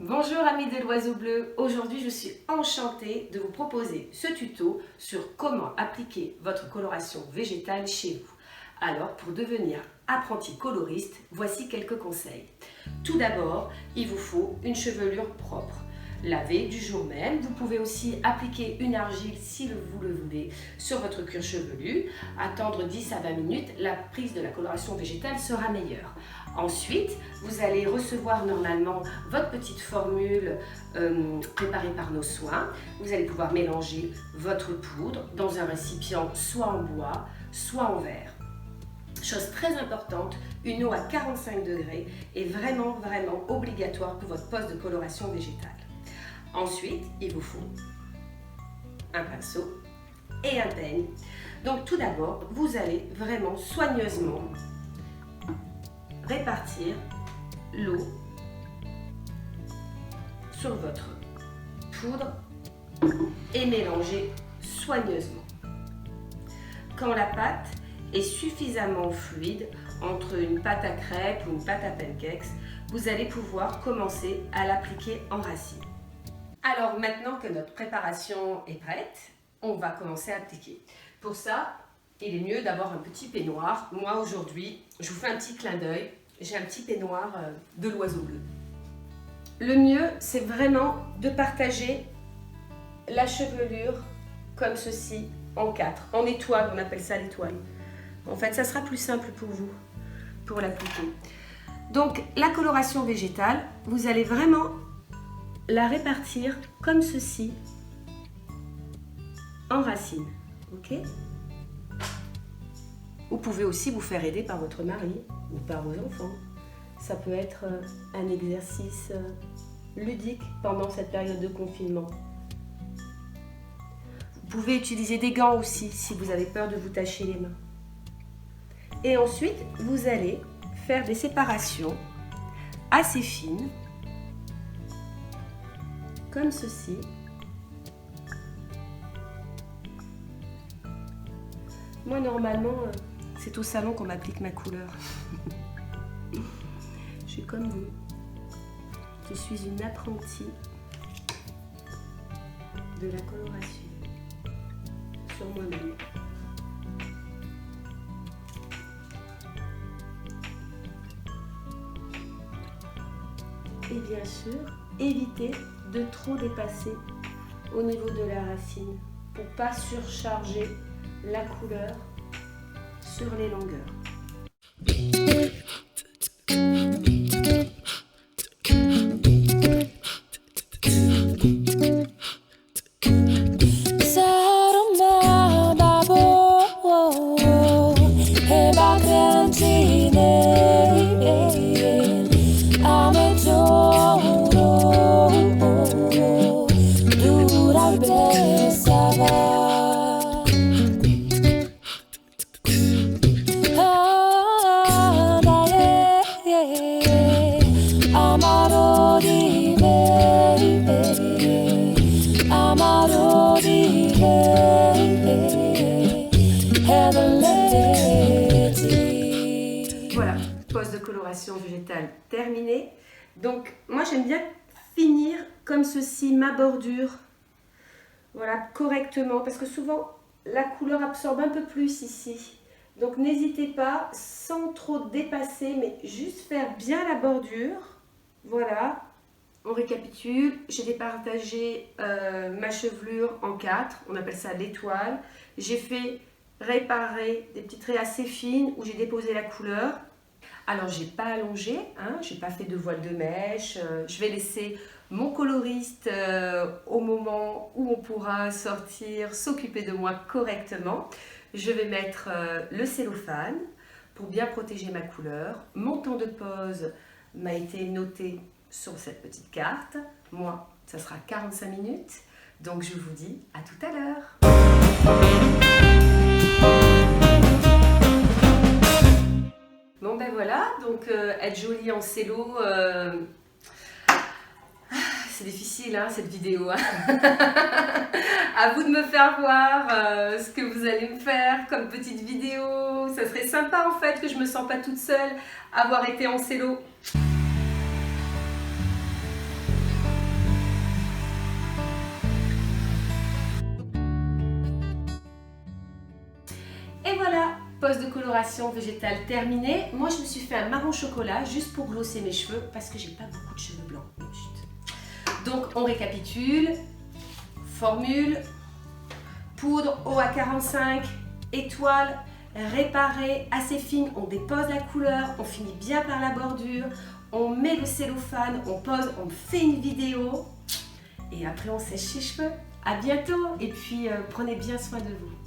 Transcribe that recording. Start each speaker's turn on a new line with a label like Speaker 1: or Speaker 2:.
Speaker 1: Bonjour amis de l'oiseau bleu, aujourd'hui je suis enchantée de vous proposer ce tuto sur comment appliquer votre coloration végétale chez vous. Alors pour devenir apprenti coloriste, voici quelques conseils. Tout d'abord, il vous faut une chevelure propre. Lavée du jour même, vous pouvez aussi appliquer une argile si vous le voulez sur votre cuir chevelu. Attendre 10 à 20 minutes, la prise de la coloration végétale sera meilleure. Ensuite, vous allez recevoir normalement votre petite formule préparée par nos soins. Vous allez pouvoir mélanger votre poudre dans un récipient soit en bois, soit en verre. Chose très importante, une eau à 45 degrés est vraiment obligatoire pour votre poste de coloration végétale. Ensuite, il vous faut un pinceau et un peigne. Donc tout d'abord, vous allez vraiment soigneusement répartir l'eau sur votre poudre et mélanger soigneusement. Quand la pâte est suffisamment fluide, entre une pâte à crêpes ou une pâte à pancakes, vous allez pouvoir commencer à l'appliquer en racine. Alors maintenant que notre préparation est prête, on va commencer à appliquer. Pour ça, il est mieux d'avoir un petit peignoir. Moi aujourd'hui, je vous fais un petit clin d'œil, j'ai un petit peignoir de l'oiseau bleu. Le mieux, c'est vraiment de partager la chevelure comme ceci, en 4, en étoile, on appelle ça l'étoile. En fait, ça sera plus simple pour vous, pour l'appliquer. Donc, la coloration végétale, vous allez vraiment la répartir comme ceci, en racines, ok ? Vous pouvez aussi vous faire aider par votre mari ou par vos enfants. Ça peut être un exercice ludique pendant cette période de confinement. Vous pouvez utiliser des gants aussi si vous avez peur de vous tacher les mains. Et ensuite, vous allez faire des séparations assez fines, comme ceci. Moi, normalement, c'est au salon qu'on m'applique ma couleur. Je suis comme vous. Je suis une apprentie de la coloration sur moi-même. Et bien sûr, évitez de trop dépasser au niveau de la racine pour ne pas surcharger la couleur sur les longueurs. Voilà, pose de coloration végétale terminée. Donc moi j'aime bien finir comme ceci ma bordure, voilà, correctement, parce que souvent la couleur absorbe un peu plus ici. Donc n'hésitez pas, sans trop dépasser, mais juste faire bien la bordure. Voilà, on récapitule, j'ai départagé ma chevelure en 4, on appelle ça l'étoile. J'ai fait réparer des petites raies assez fines où j'ai déposé la couleur. Alors j'ai pas allongé, hein, j'ai pas fait de voile de mèche, je vais laisser mon coloriste au moment où on pourra sortir, s'occuper de moi correctement. Je vais mettre le cellophane pour bien protéger ma couleur. Mon temps de pause m'a été noté sur cette petite carte. Moi, ça sera 45 minutes. Donc je vous dis à tout à l'heure. Bon ben voilà, donc être jolie en cello, c'est difficile hein, cette vidéo. Hein. À vous de me faire voir ce que vous allez me faire comme petite vidéo. Ça serait sympa en fait que je me sens pas toute seule à avoir été en cello. coloration végétale terminée. Moi, je me suis fait un marron chocolat juste pour glosser mes cheveux parce que j'ai pas beaucoup de cheveux blancs. Chut. Donc, on récapitule. Formule, poudre, eau à 45, étoile, réparée, assez fine. On dépose la couleur, on finit bien par la bordure. On met le cellophane, on pose, on fait une vidéo. Et après, on sèche ses cheveux. À bientôt et puis prenez bien soin de vous.